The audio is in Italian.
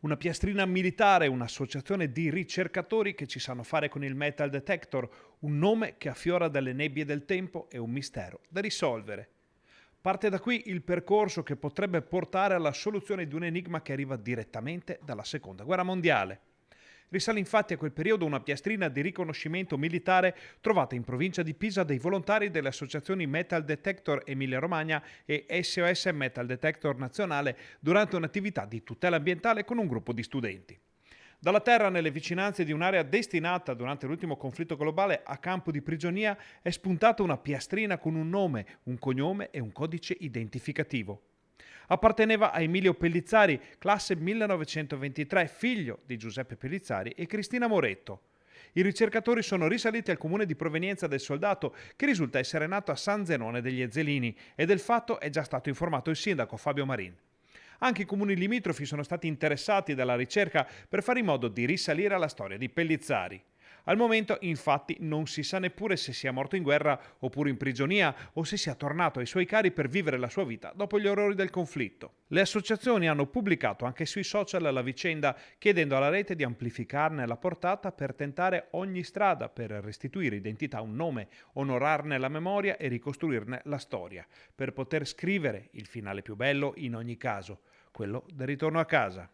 Una piastrina militare, un'associazione di ricercatori che ci sanno fare con il metal detector, un nome che affiora dalle nebbie del tempo e un mistero da risolvere. Parte da qui il percorso che potrebbe portare alla soluzione di un enigma che arriva direttamente dalla Seconda Guerra Mondiale. Risale infatti a quel periodo una piastrina di riconoscimento militare trovata in provincia di Pisa dai volontari delle associazioni Metal Detector Emilia Romagna e SOS Metal Detector Nazionale durante un'attività di tutela ambientale con un gruppo di studenti. Dalla terra, nelle vicinanze di un'area destinata durante l'ultimo conflitto globale a campo di prigionia, è spuntata una piastrina con un nome, un cognome e un codice identificativo. Apparteneva a Emilio Pellizzari, classe 1923, figlio di Giuseppe Pellizzari e Cristina Moretto. I ricercatori sono risaliti al comune di provenienza del soldato, che risulta essere nato a San Zenone degli Ezzelini, e del fatto è già stato informato il sindaco Fabio Marin. Anche i comuni limitrofi sono stati interessati dalla ricerca per fare in modo di risalire alla storia di Pellizzari. Al momento, infatti, non si sa neppure se sia morto in guerra oppure in prigionia o se sia tornato ai suoi cari per vivere la sua vita dopo gli orrori del conflitto. Le associazioni hanno pubblicato anche sui social la vicenda, chiedendo alla rete di amplificarne la portata per tentare ogni strada per restituire identità a un nome, onorarne la memoria e ricostruirne la storia, per poter scrivere il finale più bello in ogni caso, quello del ritorno a casa.